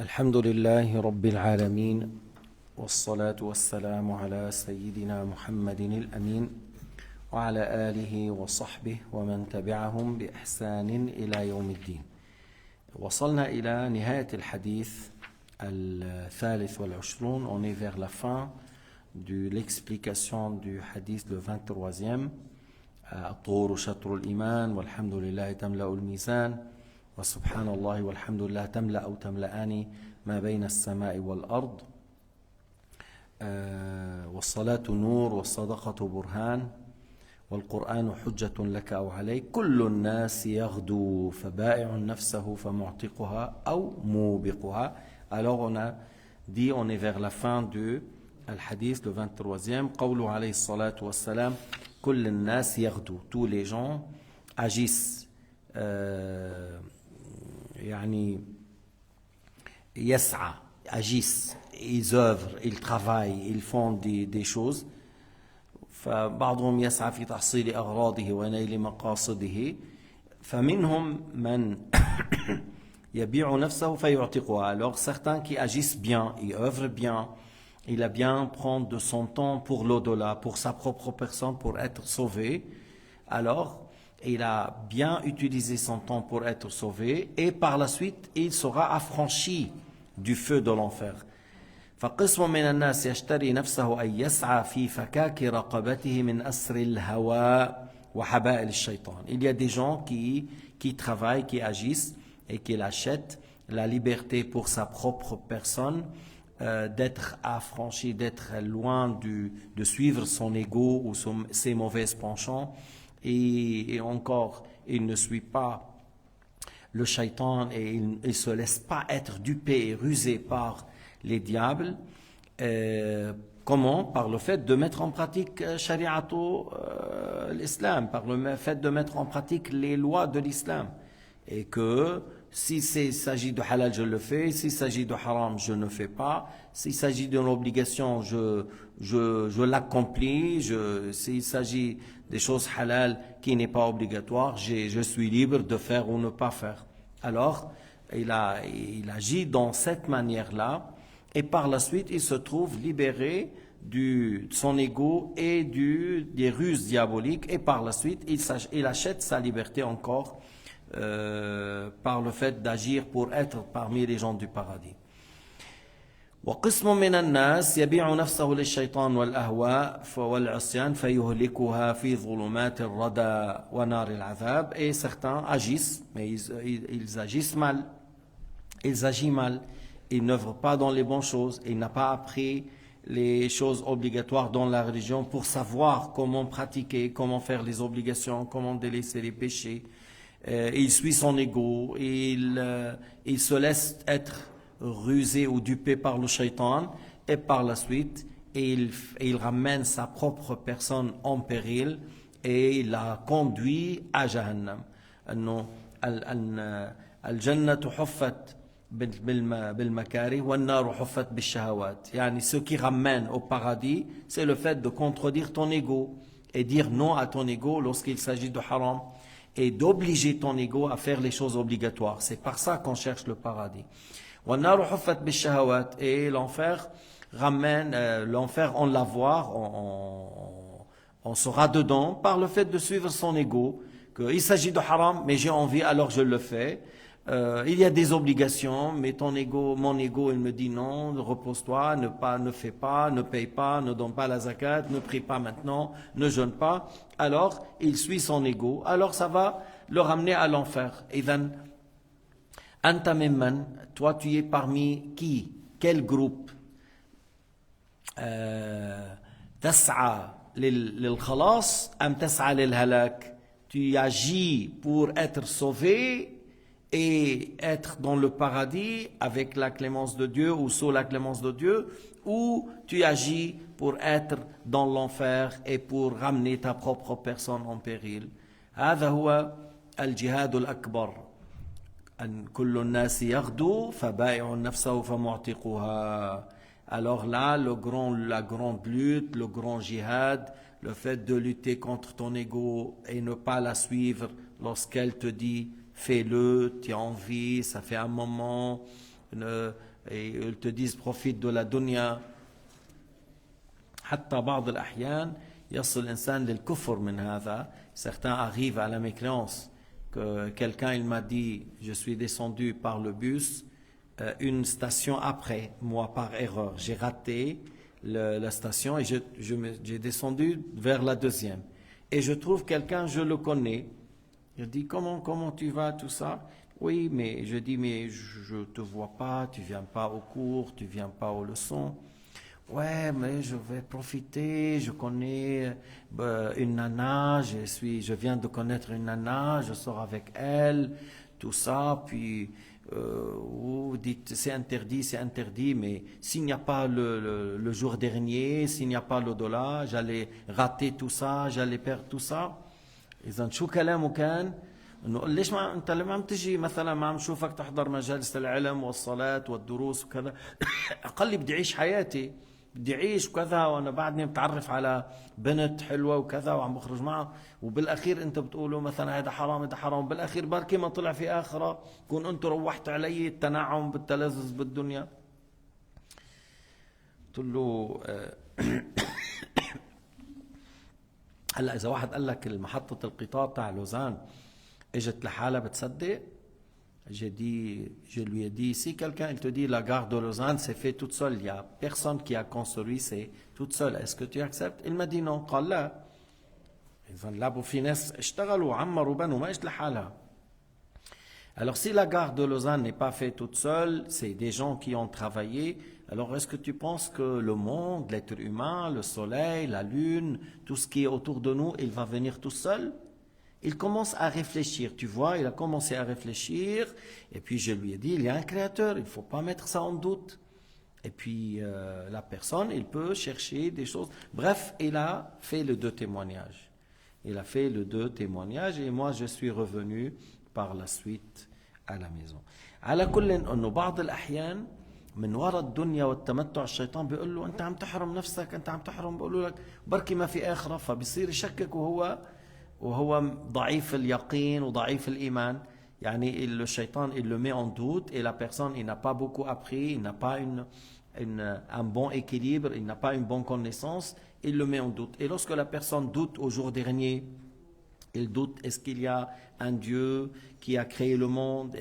الحمد لله رب العالمين والصلاة والسلام على سيدنا محمد الأمين وعلى آله وصحبه ومن تبعهم بإحسان إلى يوم الدين. وصلنا إلى نهاية الحديث الثالث والعشرون. On est vers la fin de l'explication du hadith le 23e. الطهور شطر الإيمان والحمد لله تملأ الميزان وسبحان الله والحمد لله تملأ أو تملأان ما بين السماء والأرض. والصلاة نور والصدقة برهان والقرآن حجة لك أو عليك كل الناس يغدو فبائع نفسه فمعتقها أو موبقها. Alors on a dit, on est vers la fin du hadith le 23e. قوله عليه الصلاة والسلام كل الناس يغدو, tous les gens agissent, يعني يسعى, agissent, ils œuvrent, ils travaillent, ils font des choses. فبعضهم يسعى في تحصيل أغراضه ونيل مقاصده فمنهم من يبيع نفسه فيعتقها. Alors certains qui agissent bien, ils œuvrent bien, il a bien prendre de son temps pour l'au-delà, pour sa propre personne, pour être sauvé. Alors il a bien utilisé son temps pour être sauvé et par la suite il sera affranchi du feu de l'enfer. فقسم من الناس يشتري نفسه أن يسعى في فكاك رقبته من أسر الهوى وحبائل الشيطان. Il y a des gens qui travaillent, qui agissent et qui achètent la liberté pour sa propre personne, d'être affranchi, d'être loin de suivre son ego ou ses mauvais penchants. Et encore, il ne suit pas le shaitan et il ne se laisse pas être dupé et rusé par les diables. Comment? Par le fait de mettre en pratique shari'atu l'islam, par le fait de mettre en pratique les lois de l'islam. Et que s'il s'agit de halal, je le fais, s'il s'agit de haram, je ne fais pas, s'il s'agit d'une obligation, je l'accomplis, s'il s'agit des choses halal qui n'est pas obligatoire, je suis libre de faire ou ne pas faire. Alors, il agit dans cette manière-là, et par la suite, il se trouve libéré de son ego et des ruses diaboliques, et par la suite, il achète sa liberté encore par le fait d'agir pour être parmi les gens du paradis. وقسم من الناس يبيع نفسه للشيطان والأهواء والعصيان فيهلكها في ظلمات الردى ونار العذاب. Et certains agissent, mais ils agissent mal, ils agissent mal, ils n'œuvrent pas dans les bonnes choses, ils n'ont pas appris les choses obligatoires dans la religion pour savoir comment pratiquer, comment faire les obligations, comment délaisser les péchés. Il suit son ego, il se laisse être rusé ou dupé par le shaitan et par la suite il ramène sa propre personne en péril et il la conduit à Jahannam. الجنة حفت بالمكاره والنار حفت بالشهوات. يعني ce qui ramène au paradis, c'est le fait de contredire ton ego et dire non à ton ego lorsqu'il s'agit de haram et d'obliger ton ego à faire les choses obligatoires. C'est par ça qu'on cherche le paradis. Et l'enfer ramène, l'enfer on la voit, on sera dedans par le fait de suivre son ego, qu'il s'agit de haram, mais j'ai envie, alors je le fais. Il y a des obligations, mais mon ego, il me dit non, repose-toi, ne fais pas, ne paye pas, ne donne pas la zakat, ne prie pas maintenant, ne jeûne pas. Alors, il suit son ego, alors ça va le ramener à l'enfer. Idhan, anta mimman, toi tu es parmi qui? Quel groupe? Tas'a lil khalas am tas'a lil halak? Tu agis pour être sauvé et être dans le paradis avec la clémence de Dieu ou sous la clémence de Dieu, ou tu agis pour être dans l'enfer et pour ramener ta propre personne en péril. هذا هو الجهاد الأكبر. أن كل الناس يغدو فبائع نفسه فمعتقها. Alors là, la grande lutte, le grand jihad, le fait de lutter contre ton ego et ne pas la suivre lorsqu'elle te dit fais-le, tu as envie, ça fait un moment, et ils te disent profite de la dunya. حتى بعض الأحيان يصل الإنسان للكفر من هذا. Certains arrivent à la mécréance. Que quelqu'un il m'a dit, je suis descendu par le bus une station après, moi par erreur. J'ai raté la station et j'ai descendu vers la deuxième. Et je trouve quelqu'un, je le connais. Je dis, comment tu vas, tout ça? Oui, mais je dis, mais je ne te vois pas, tu ne viens pas au cours, tu ne viens pas aux leçons. Ouais, mais je vais profiter, je connais une nana, je viens de connaître une nana, je sors avec elle, tout ça, puis vous dites c'est interdit, mais s'il n'y a pas le jour dernier, s'il n'y a pas le dollar, j'allais rater tout ça, j'allais perdre tout ça. إذا شو كلامه كان؟ إنه ليش ما أنت لما عم تجي مثلا ما عم شوفك تحضر مجالس العلم والصلاة والدروس وكذا أقل بدي أعيش حياتي بدي أعيش وكذا وأنا بعدني متعرف على بنت حلوة وكذا وعم بخرج معها وبالأخير أنت بتقولوا مثلا هذا حرام بالأخير بركي ما طلع في آخرة كون أنتم روحتوا علي التنعم بالتلذذ بالدنيا. قلت له هلا إذا واحد قال لك محطة القطار تاع لوزان اجت لحالها بتصدق؟ Je lui ai dit, si quelqu'un te dit la gare de Lausanne s'est fait toute seule, il n'y a personne qui a construit, c'est toute seule, est-ce que tu acceptes? Il m'a dit non, قال لا. إذا لابو في ناس اشتغلوا وعمروا بنوا ما اجت لحالها. Alors si la gare de Lausanne n'est pas faite toute seule, c'est des gens qui ont travaillé, alors est-ce que tu penses que le monde, l'être humain, le soleil, la lune, tout ce qui est autour de nous, il va venir tout seul? Il commence à réfléchir, tu vois, il a commencé à réfléchir, et puis je lui ai dit, il y a un créateur, il ne faut pas mettre ça en doute. Et puis la personne, il peut chercher des choses. Bref, il a fait les deux témoignages. Il a fait les deux témoignages, et moi je suis revenu par la suite à la maison. على كل انه بعض الاحيان من وراء الدنيا والتمتع الشيطان بيقول له انت عم تحرم نفسك انت عم تحرم بيقولوا لك بركي ما في اخره فبصير يشكك وهو ضعيف اليقين وضعيف الإيمان. يعني le shaitan il le met en doute et la personne il n'a pas beaucoup appris, il n'a pas un bon équilibre, il n'a pas une bonne connaissance, il le met en doute. Et lorsque la personne doute au jour dernier, il doute est-ce qu'il y a un Dieu qui a créé le monde,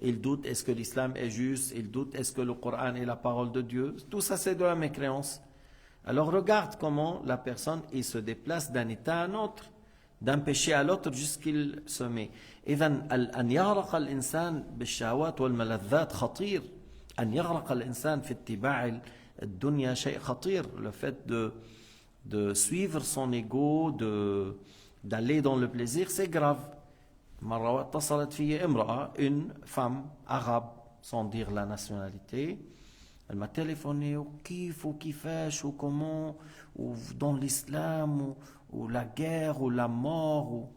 il doute est-ce que l'islam est juste, il doute est-ce que le Coran est la parole de Dieu, tout ça c'est de la mécréance. Alors regarde comment la personne il se déplace d'un état à un autre, d'un péché à l'autre jusqu'il se met. إذن أن يغرق الإنسان بالشهوات والملذات خطير. أن يغرق الإنسان في اتباع الدنيا شيء خطير. Le fait de suivre son ego, d'aller dans le plaisir, c'est grave. مرة اتصلت في امرأة, une femme arabe, sans dire la nationalité. Elle m'a téléphoné, وكيف وكيفاش وكمان dans l'islam ou la guerre ou la mort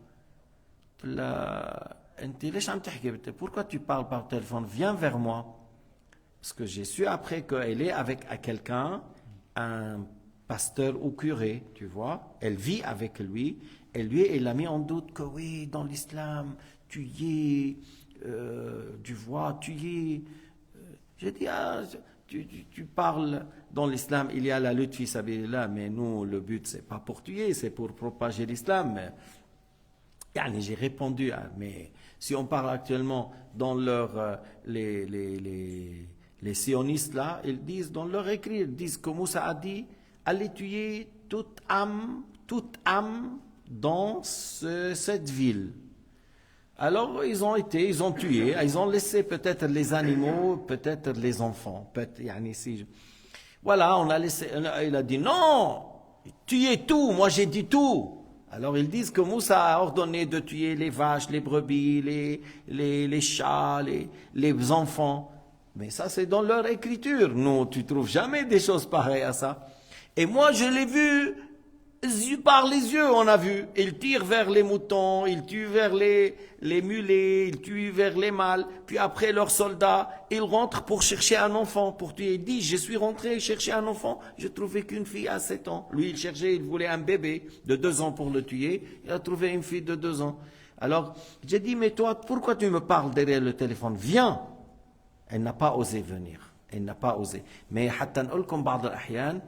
انت ليش عم تحكي pourquoi tu parles par téléphone, viens vers moi. Parce que j'ai su après qu'elle est avec quelqu'un, un pasteur ou curé, tu vois, elle vit avec lui, et lui il a mis en doute que oui dans l'islam tu y es, tu vois tu y es. J'ai dit tu parles dans l'islam, il y a la lutte fi sabilillah, mais nous le but c'est pas pour tuer, c'est pour propager l'islam. J'ai répondu, mais si on parle actuellement dans leur les sionistes là, ils disent dans leur écrit, ils disent que Moussa a dit allez tuer toute âme dans cette ville. Alors ils ont tué, ils ont laissé peut-être les animaux, peut-être les enfants. Voilà, on a laissé, il a dit non, tuez tout, moi j'ai dit tout. Alors ils disent que Moussa a ordonné de tuer les vaches, les brebis, les chats, les enfants. Mais ça c'est dans leur écriture. Non, tu trouves jamais des choses pareilles à ça. Et moi je l'ai vu par les yeux, on a vu. Il tire vers les moutons, il tue vers les mulets, il tue vers les mâles. Puis après, leurs soldats, ils rentrent pour chercher un enfant, pour tuer. Il dit, je suis rentré chercher un enfant, je trouvais qu'une fille à 7 ans. Lui, il voulait un bébé de 2 ans pour le tuer. Il a trouvé une fille de 2 ans. Alors, j'ai dit, mais toi, pourquoi tu me parles derrière le téléphone? Viens. Elle n'a pas osé venir. Elle n'a pas osé. Mais حتى نقول لكم بعض الأحيان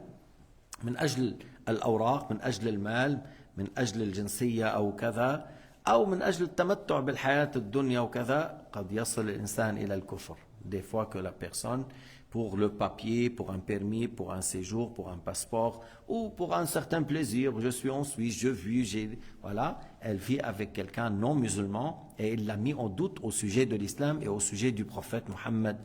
من أجل الأوراق، من أجل المال، من أجل الجنسية أو كذا، أو من أجل التمتع بالحياة الدنيا وكذا، قد يصل الإنسان إلى الكفر. Des fois que la personne, pour le papier, pour un permis, pour un séjour, pour un passeport, ou pour un certain plaisir, je suis en Suisse, je vis, voilà, elle vit avec quelqu'un non musulman et il l'a mis en doute au sujet de l'islam et au sujet du prophète Muhammad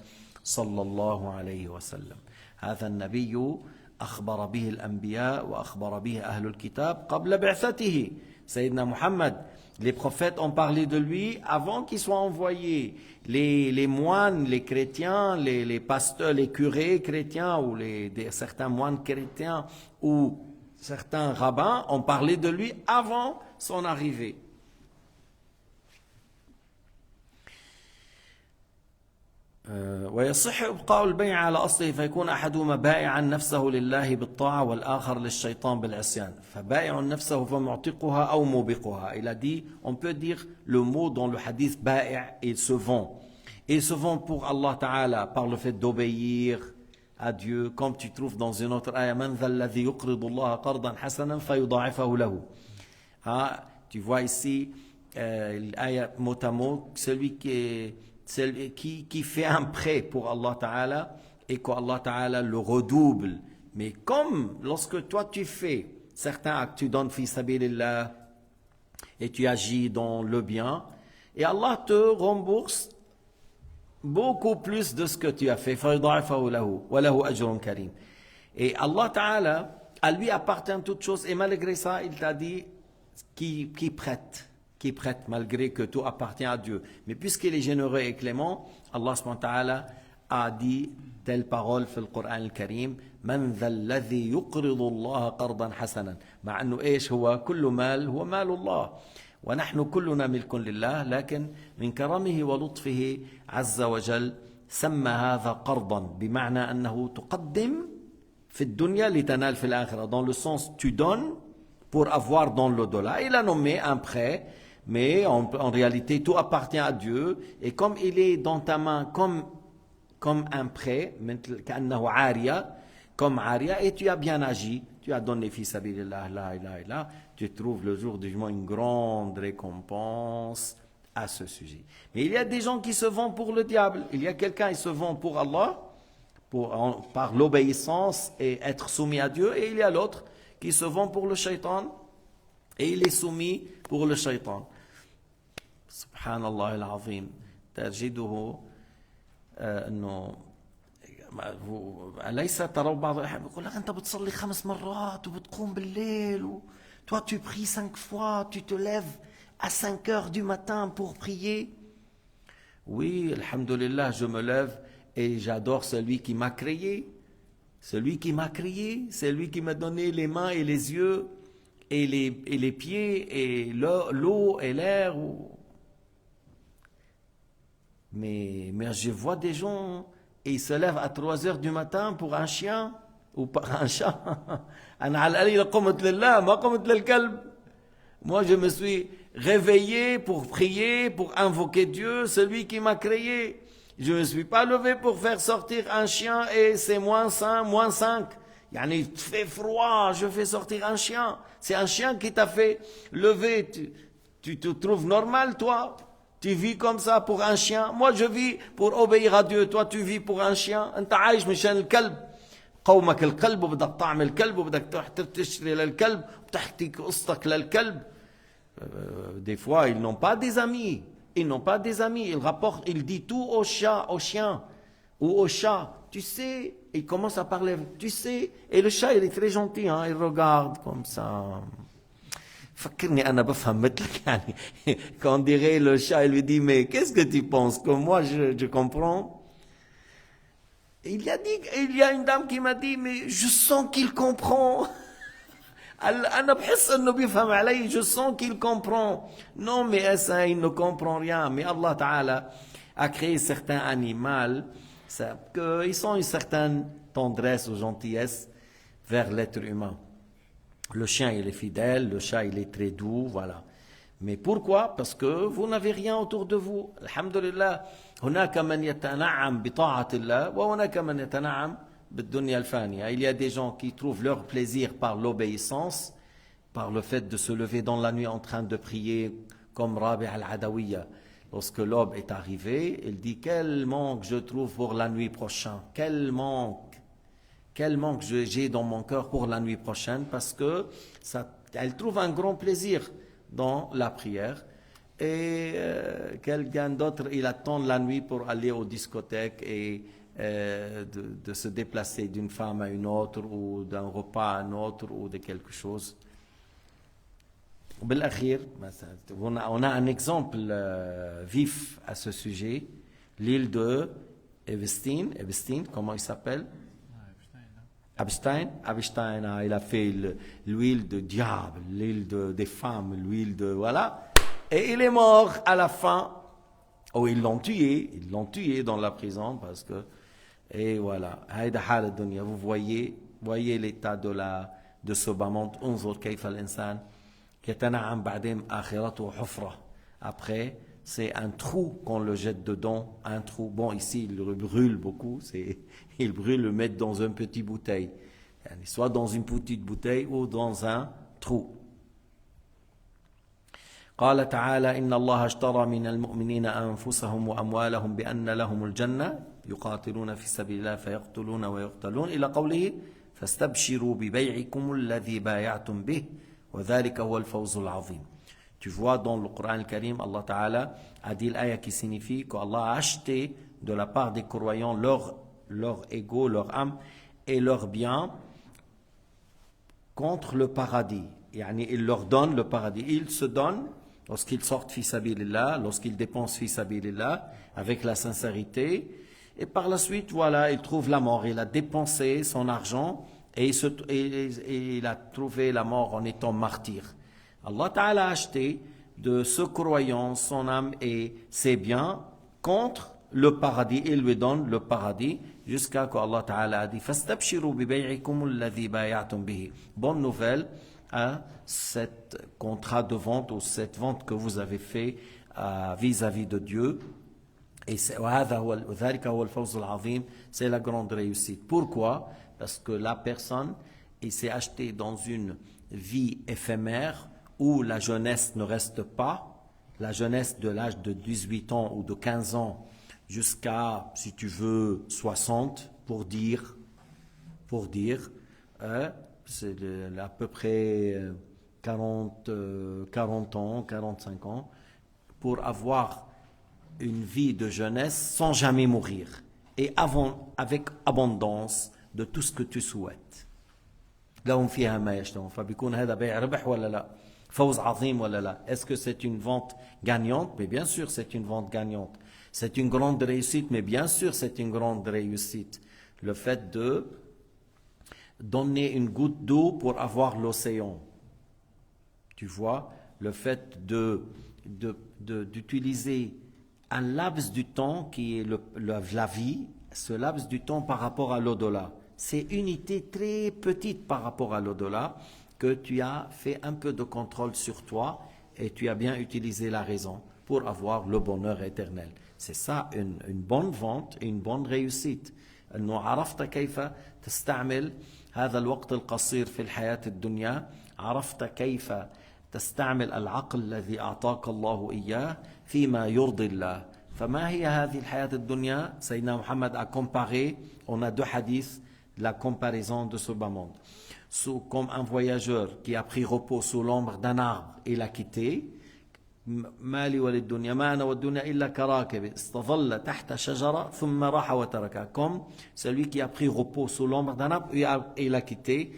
sallallahu alayhi wa sallam. هذا النبي أخبر به الأنبياء وأخبر به أهل الكتاب قبل بعثته. Sayyidina Muhammad, les prophètes ont parlé de lui avant qu'il soit envoyé. Les moines, les chrétiens, les pasteurs, les curés chrétiens ou certains moines chrétiens ou certains rabbins ont parlé de lui avant son arrivée. ويصح إبقاء البيع على أصله فيكون أحدهما بائعا نفسه لله بالطاعة والآخر للشيطان بالعصيان. فبائع نفسه فمعتقها أو موبقها. Il a dit, on peut dire le mot dans le hadith بائع, il se vend. Il se vend pour Allah Ta'ala par le fait d'obéir à Dieu, comme tu trouves dans une autre ayah, من ذا الذي يقرض الله قرضا حسنا فيضاعفه له. Tu vois ici l'ayah mot à mot, celui qui fait un prêt pour Allah Ta'ala et qu'Allah Ta'ala le redouble. Mais comme lorsque toi tu fais certains actes, tu donnes fi sabilillah et tu agis dans le bien, et Allah te rembourse beaucoup plus de ce que tu as fait. Et Allah Ta'ala, à lui appartient toutes choses, et malgré ça, il t'a dit qui prête malgré que tout appartient à Dieu. Mais puisqu'il est généreux et clément, Allah subhanahu wa ta'ala a dit telle parole في القرآن الكريم من ذا الذي يقرض الله قرضا حسنا مع أنه إيش هو كل مال هو مال الله ونحن كلنا ملك لله لكن من كرمه ولطفه عز وجل سمى هذا قرضا بمعنى أنه تقدم في الدنيا لتنال في الآخرة dans le sens tu donnes pour avoir dans l'au-delà. Il a nommé un prêt, mais en réalité tout appartient à Dieu et comme il est dans ta main comme un prêt comme aria, et tu as bien agi, tu as donné fi sabilillah, là, tu trouves le jour du jugement une grande récompense à ce sujet. Mais il y a des gens qui se vendent pour le diable. Il y a quelqu'un qui se vend pour Allah par l'obéissance et être soumis à Dieu, et il y a l'autre qui se vend pour le shaitan et il est soumis pour le shaitan. Subhanallah al-azim. تجده انه أليس تروا بعض الأحيان يقول لك أنت بتصلي 5 مرات وبتقوم بالليل toi tu pries 5 fois, tu te lèves à 5 heures du matin pour prier. Oui, alhamdulillah, je me lève et j'adore celui qui m'a créé. Celui qui m'a créé, c'est lui qui m'a donné les mains et les yeux et les pieds et l'eau et l'air. Mais je vois des gens et ils se lèvent à 3 heures du matin pour un chien ou pour un chat. Moi je me suis réveillé pour prier, pour invoquer Dieu, celui qui m'a créé. Je ne me suis pas levé pour faire sortir un chien et c'est -5. Il fait froid, je fais sortir un chien. C'est un chien qui t'a fait lever. Tu te trouves normal, toi? Tu vis comme ça pour un chien? Moi, je vis pour obéir à Dieu. Toi, tu vis pour un chien? أنت عايش مشان الكلب. قومك الكلب وبدك طعم الكلب وبدك تروح تشتري للكلب وبتحكي قصتك للكلب. Des fois, ils n'ont pas des amis. Ils n'ont pas des amis. Il dit tout au chien ou au chat. Tu sais, il commence à parler. Tu sais, et le chat, il est très gentil. Hein, il regarde comme ça. فكرني أنا بفهم مثلك يعني. Quand on dirait le chat, il lui dit mais qu'est-ce que tu penses que moi je comprends? Il y a une dame qui m'a dit mais je sens qu'il comprend. أنا بحس إنه بيفهم علي, je sens qu'il comprend. Non, mais ça, il ne comprend rien. Mais Allah Ta'ala a créé certains animaux qu'ils ont une certaine tendresse ou gentillesse vers l'être humain. Le chien, il est fidèle, le chat, il est très doux, voilà. Mais pourquoi? Parce que vous n'avez rien autour de vous. Alhamdulillah. هناك من يتنعم بطاعة الله وهناك من يتنعم بالدنيا الفانية. Il y a des gens qui trouvent leur plaisir par l'obéissance, par le fait de se lever dans la nuit en train de prier comme Rabi' al-Adawiya. Lorsque l'aube est arrivée, il dit quel manque je trouve pour la nuit prochaine. Quel manque j'ai dans mon cœur pour la nuit prochaine parce que elle trouve un grand plaisir dans la prière. Et quelqu'un d'autre, il attend la nuit pour aller aux discothèques et de se déplacer d'une femme à une autre ou d'un repas à un autre ou de quelque chose. Bilakhir, on a un exemple vif à ce sujet. L'île de Epstein, comment il s'appelle? Epstein, il a fait l'huile de diable, l'huile des femmes, l'huile de... Voilà. Et il est mort à la fin. Oh, ils l'ont tué dans la prison parce que... Et voilà. Vous voyez l'état de ce bas monde. Après, c'est un trou qu'on le jette dedans. Un trou. Bon, ici, il le brûle beaucoup. Il brûle, le mettre dans une petite bouteille. Soit dans une petite bouteille ou dans un trou. قال تعالى إن الله اشترى من المؤمنين أنفسهم وأموالهم بأن لهم الجنة يقاتلون في سبيل الله فيقتلون ويقتلون إلى قوله فاستبشروا ببيعكم الذي بايعتم به وذلك هو الفوز العظيم. Tu vois dans le Coran al-Karim, Allah Ta'ala a dit l'aya qui signifie qu'Allah a acheté de la part des croyants leur ego, leur âme et leurs biens contre le paradis. Yani, il leur donne le paradis. Ils se donnent lorsqu'ils sortent fi sabilillah, lorsqu'ils dépensent fi sabilillah, avec la sincérité. Et par la suite, voilà, il trouve la mort. Il a dépensé son argent et il a trouvé la mort en étant martyr. Allah Ta'ala a acheté de ce croyant son âme et ses biens contre le paradis. Il lui donne le paradis jusqu'à ce qu'Allah Ta'ala a dit فَاسْتَبْشِرُوا بِبَيْعِكُمُ الَّذِي بَايَعْتُمْ بِهِ. Bonne nouvelle à cet contrat de vente ou cette vente que vous avez fait vis-à-vis de Dieu. Et c'est la grande réussite. Pourquoi? Parce que la personne, il s'est acheté dans une vie éphémère où la jeunesse ne reste pas, la jeunesse de l'âge de 18 ans ou de 15 ans jusqu'à, si tu veux, 60, pour dire, c'est à peu près 40 ans, 45 ans, pour avoir une vie de jeunesse sans jamais mourir et avec abondance de tout ce que tu souhaites. لهم فيها ما يشتهون فبيكون هذا بيع ربح ولا لا فوز عظيم ولا لا. Est-ce que c'est une vente gagnante? Mais bien sûr c'est une vente gagnante. C'est une grande réussite, mais bien sûr c'est une grande réussite. Le fait de donner une goutte d'eau pour avoir l'océan. Tu vois, le fait d'utiliser un laps du temps qui est la vie, ce laps du temps par rapport à l'au-delà. C'est une unité très petite par rapport à l'au-delà que tu as fait un peu de contrôle sur toi et tu as bien utilisé la raison pour avoir le bonheur éternel. C'est ça une bonne vente et une bonne réussite. أنه عرفت كيف تستعمل هذا الوقت القصير في الحياة الدنيا عرفت كيف تستعمل العقل الذي أعطاك الله إياه فيما يرضي الله. فما هي هذه الحياة الدنيا? سيدنا محمد a comparé, on a deux hadiths, la comparaison de ce bas monde. Comme un voyageur qui a pris repos sous l'ombre d'un arbre et l'a quitté, مالي وللدنيا ما أنا والدنيا إلا كراكب استظل تحت شجرة ثم راح وتركها. Comme celui qui a pris repos sous l'ombre d'un arbre et l'a quitté.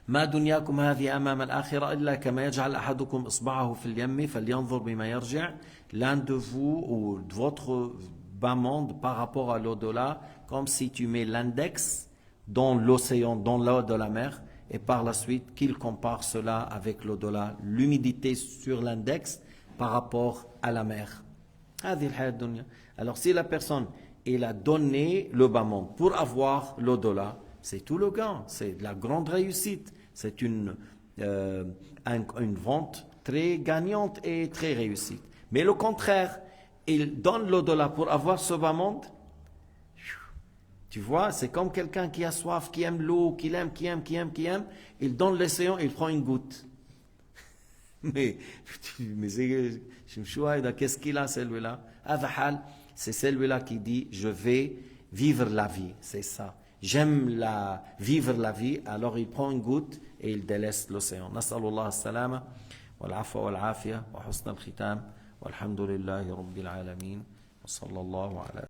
ما دنياكم هذه أمام الآخرة إلا كما يجعل أحدكم إصبعه في اليم فلينظر بما يرجع. L'un de vous ou de votre bas monde par rapport à l'au-delà, comme si tu mets l'index dans l'océan, dans l'eau de la mer, et par la suite qu'il compare cela avec l'au-delà, l'humidité sur l'index par rapport à la mer. Alors si la personne elle a donné le bas monde pour avoir l'au-delà, c'est tout le gain, c'est la grande réussite, c'est une vente très gagnante et très réussite. Mais le contraire, il donne l'au-delà pour avoir ce bas monde. Tu vois, c'est comme quelqu'un qui a soif, qui aime l'eau, qui aime. Il donne l'océan, il prend une goutte. Mais qu'est-ce qu'il a celui-là? C'est celui-là qui dit, je vais vivre la vie, c'est ça. J'aime vivre la vie, alors il prend une goutte et il délaisse l'océan. Nas'alullah as-salama, wal-afwa wal-afiyah, wa husna al-khitam, walhamdulillahi rabbil alamin, wa sallallahu ala